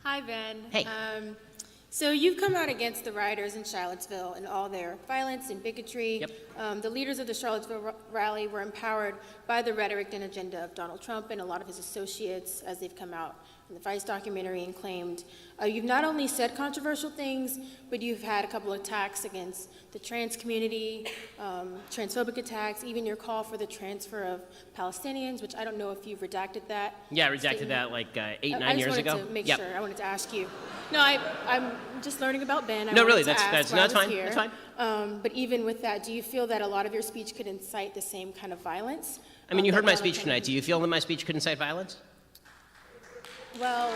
Hi, Ben. Hey. So you've come out against the rioters in Charlottesville and all their violence and bigotry. Yep. The leaders of the Charlottesville rally were empowered by the rhetoric and agenda of Donald Trump and a lot of his associates as they've come out in the Vice documentary and claimed. You've not only said controversial things, but you've had a couple of attacks against the trans community, transphobic attacks, even your call for the transfer of Palestinians, which I don't know if you've redacted that. Yeah, I redacted that like 8-9 years ago. I just wanted to make Yep. sure. I wanted to ask you. No, I'm just learning about Ben. No, really, that's fine. Here. That's fine. But even with that, do you feel that a lot of your speech could incite the same kind of violence? I mean, you heard my that speech tonight. Do you feel that my speech could incite violence? Well,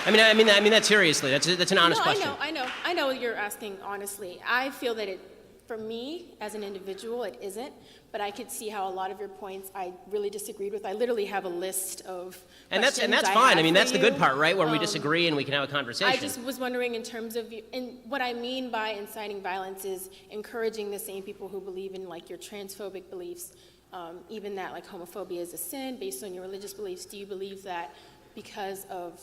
I mean that seriously. That's an honest question. I know you're asking honestly. I feel that for me, as an individual, it isn't, but I could see how a lot of your points I really disagreed with. I literally have a list of And that's questions fine. I mean, have that's for the good you. part, right? Where we disagree and we can have a conversation. I just was wondering in terms of, and what I mean by inciting violence is encouraging the same people who believe in like your transphobic beliefs, even that like homophobia is a sin based on your religious beliefs. Do you believe that because of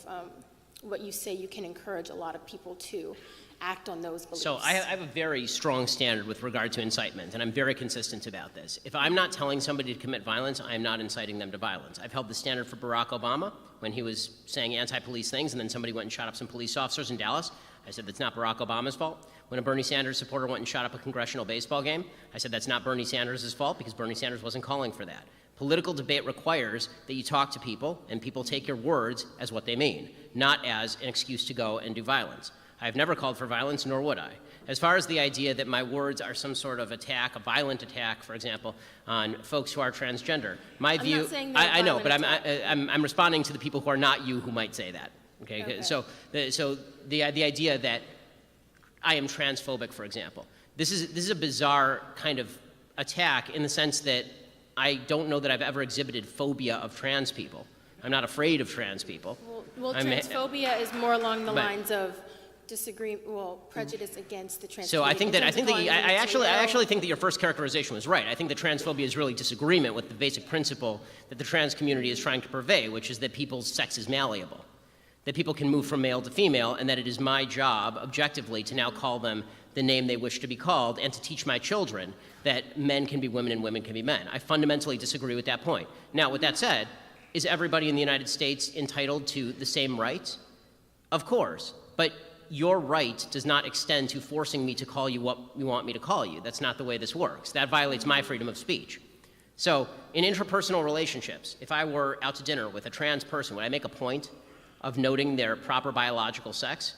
what you say, you can encourage a lot of people to act on those beliefs? So I have a very strong standard with regard to incitement, and I'm very consistent about this. If I'm not telling somebody to commit violence, I am not inciting them to violence. I've held the standard for Barack Obama when he was saying anti-police things, and then somebody went and shot up some police officers in Dallas. I said that's not Barack Obama's fault. When a Bernie Sanders supporter went and shot up a congressional baseball game, I said that's not Bernie Sanders' fault because Bernie Sanders wasn't calling for that. Political debate requires that you talk to people and people take your words as what they mean, not as an excuse to go and do violence. I've never called for violence, nor would I. As far as the idea that my words are some sort of attack, a violent attack, for example, on folks who are transgender, my view— I'm not saying I know, but attack. I'm responding to the people who are not you who might say that. Okay? So the idea that I am transphobic, for example, this is a bizarre kind of attack in the sense that I don't know that I've ever exhibited phobia of trans people. I'm not afraid of trans people. Well, transphobia is more along the lines of prejudice against the trans. So I actually think that your first characterization was right. I think that transphobia is really disagreement with the basic principle that the trans community is trying to purvey, which is that people's sex is malleable, that people can move from male to female, and that it is my job, objectively, to now call them the name they wish to be called, and to teach my children that men can be women and women can be men. I fundamentally disagree with that point. Now, with that said, is everybody in the United States entitled to the same rights? Of course, but your right does not extend to forcing me to call you what you want me to call you. That's not the way this works. That violates my freedom of speech. So in interpersonal relationships, if I were out to dinner with a trans person, would I make a point of noting their proper biological sex?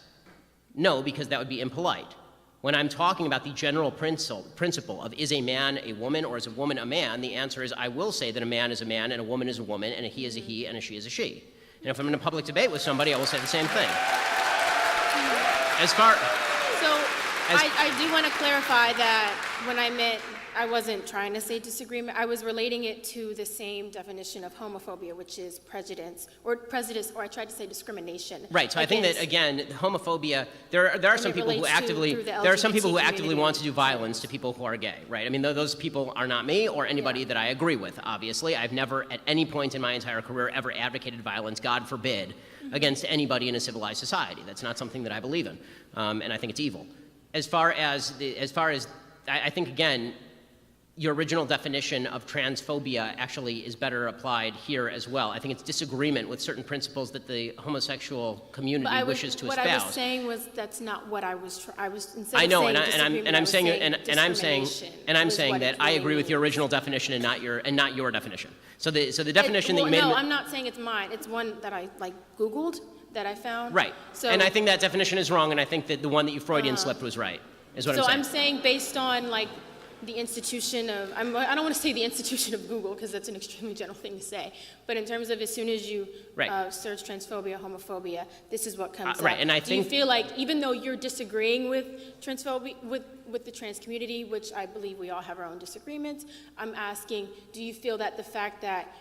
No, because that would be impolite. When I'm talking about the general principle of is a man a woman or is a woman a man, the answer is I will say that a man is a man and a woman is a woman and a he is a he and a she is a she. And if I'm in a public debate with somebody, I will say the same thing. I do want to clarify that when I meant I wasn't trying to say disagreement, I was relating it to the same definition of homophobia, which is prejudice, or I tried to say discrimination. Right. So I think that again, homophobia. There are some people who actively want to do violence to people who are gay. Right. I mean, those people are not me or anybody that I agree with. Obviously, I've never at any point in my entire career ever advocated violence, God forbid, against anybody in a civilized society. That's not something that I believe in, and I think it's evil. As far as I think again, your original definition of transphobia actually is better applied here as well. I think it's disagreement with certain principles that the homosexual community wishes to espouse. What I was saying was that's not what I was. I was instead I know, of saying I'm saying that I agree with your original definition and not your definition. So the definition that you made. No, I'm not saying it's mine. It's one that I Googled that I found. Right. So, and I think that definition is wrong, and I think that the one that you Freudian slipped was right. Is what I'm saying. So I'm saying based on the institution of, I don't want to say the institution of Google because that's an extremely general thing to say, but in terms of as soon as you search transphobia, homophobia, this is what comes up. Right, and I think— Do you feel like even though you're disagreeing with transphobia, with the trans community, which I believe we all have our own disagreements, I'm asking, do you feel that the fact that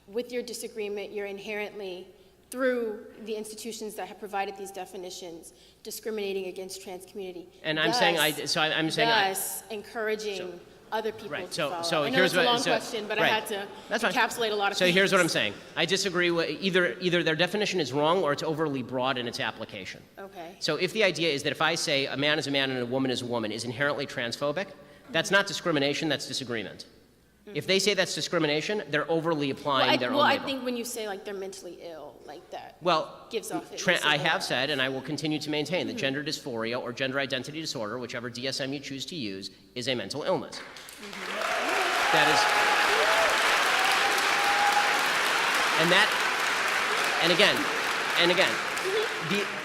with your disagreement, you're inherently, through the institutions that have provided these definitions, discriminating against trans community, and thus encouraging other people Right. to So follow. I know here's it's a what. long question, but I right. had to That's fine. encapsulate a lot of So things. here's what I'm saying. I disagree with either their definition is wrong or it's overly broad in its application. Okay. So if the idea is that if I say a man is a man and a woman is a woman is inherently transphobic, that's not discrimination, that's disagreement. If they say that's discrimination, they're overly applying their own label. I think when you say like they're mentally ill, like that gives off it. I have said, and I will continue to maintain, that gender dysphoria or gender identity disorder, whichever DSM you choose to use, is a mental illness. That is, and again,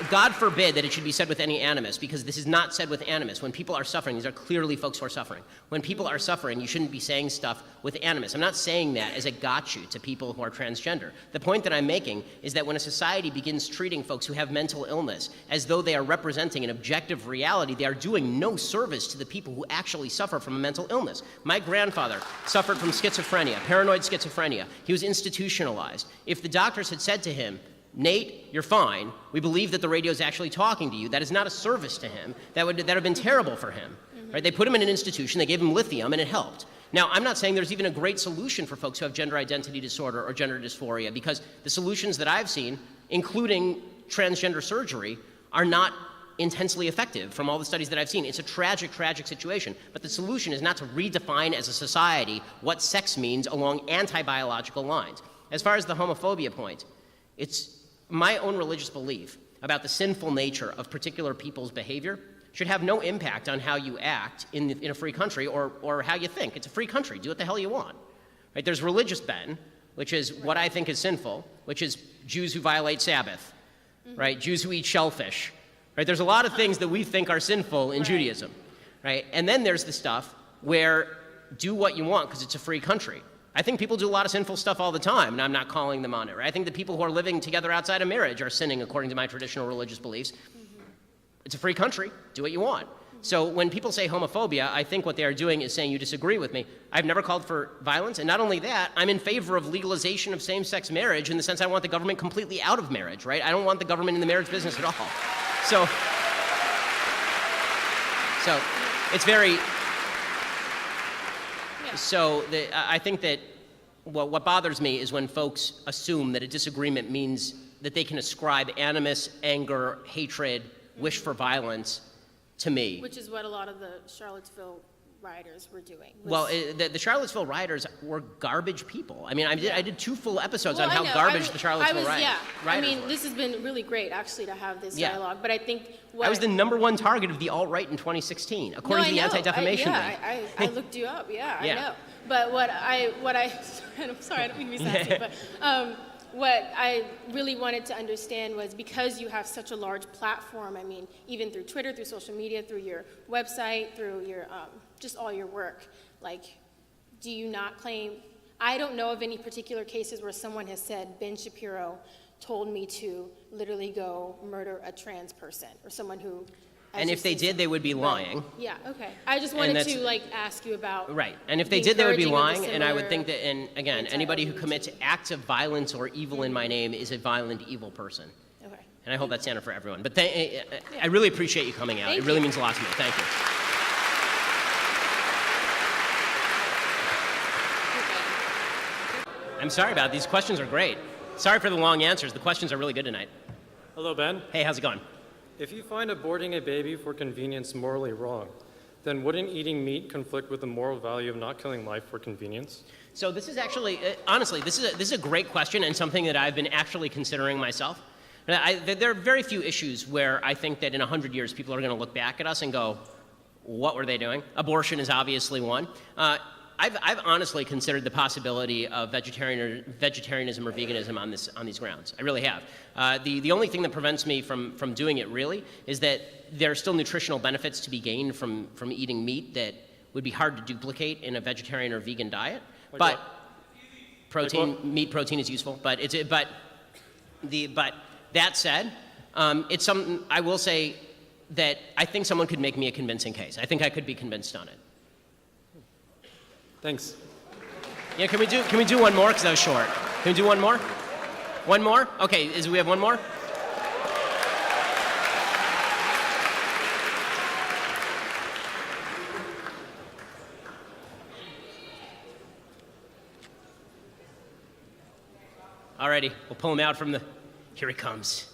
God forbid that it should be said with any animus, because this is not said with animus. When people are suffering, these are clearly folks who are suffering. When people are suffering, you shouldn't be saying stuff with animus. I'm not saying that as a gotcha to people who are transgender. The point that I'm making is that when a society begins treating folks who have mental illness as though they are representing an objective reality, they are doing no service to the people who actually suffer from a mental illness. My grandfather suffered from schizophrenia, paranoid schizophrenia. He was institutionalized. If the doctors had said to him, Nate, you're fine. We believe that the radio is actually talking to you. That is not a service to him. That would have been terrible for him. Right? They put him in an institution. They gave him lithium, and it helped. Now, I'm not saying there's even a great solution for folks who have gender identity disorder or gender dysphoria, because the solutions that I've seen, including transgender surgery, are not intensely effective from all the studies that I've seen. It's a tragic, tragic situation. But the solution is not to redefine as a society what sex means along anti-biological lines. As far as the homophobia point, it's my own religious belief about the sinful nature of particular people's behavior should have no impact on how you act in a free country or how you think. It's a free country. Do what the hell you want. Right? There's religious ben, which is what I think is sinful, which is Jews who violate Sabbath, right? Jews who eat shellfish. Right? There's a lot of things that we think are sinful in Judaism. Right? And then there's the stuff where do what you want because it's a free country. I think people do a lot of sinful stuff all the time, and I'm not calling them on it. Right? I think the people who are living together outside of marriage are sinning according to my traditional religious beliefs. It's a free country. Do what you want. So when people say homophobia, I think what they are doing is saying you disagree with me. I've never called for violence, and not only that, I'm in favor of legalization of same-sex marriage in the sense I want the government completely out of marriage, right? I don't want the government in the marriage business at all. So it's very... So I think that what bothers me is when folks assume that a disagreement means that they can ascribe animus, anger, hatred, wish for violence to me. Which is what a lot of the Charlottesville rioters were doing. Well, the Charlottesville rioters were garbage people. I mean, I did 2 full episodes on how garbage the Charlottesville rioters were. I mean, this has been really great, actually, to have this dialogue. But I think I was the #1 target of the alt-right in 2016, according to the Anti-Defamation League. I looked you up. I know. But what I I'm sorry, I don't mean to be sassy, but what I really wanted to understand was, because you have such a large platform, I mean, even through Twitter, through social media, through your website, through your just all your work, like, do you not claim, I don't know of any particular cases where someone has said, Ben Shapiro told me to literally go murder a trans person, or someone who... And if they did, they would be lying. Yeah, okay. I just wanted to, like, ask you about... Right. And if they did, they would be lying, and I would think that, and again, anybody who commits acts of violence or evil in my name is a violent, evil person. Okay. And I hold that standard for everyone. But I really appreciate you coming out. It really means a lot to me. Thank you. I'm sorry about it. These questions are great. Sorry for the long answers. The questions are really good tonight. Hello, Ben. Hey, how's it going? If you find aborting a baby for convenience morally wrong, then wouldn't eating meat conflict with the moral value of not killing life for convenience? So this is actually, honestly, this is a great question and something that I've been actually considering myself. There are very few issues where I think that in 100 years people are going to look back at us and go, what were they doing? Abortion is obviously one. I've honestly considered the possibility of vegetarianism or veganism on these grounds. I really have. The only thing that prevents me from doing it really is that there are still nutritional benefits to be gained from eating meat that would be hard to duplicate in a vegetarian or vegan diet. But meat protein is useful. But that said, it's something I will say that I think someone could make me a convincing case. I think I could be convinced on it. Thanks. Yeah, can we do one more? Because that was short. Can we do one more? One more? Okay, we have one more? Alrighty, we'll pull him out from the, here he comes.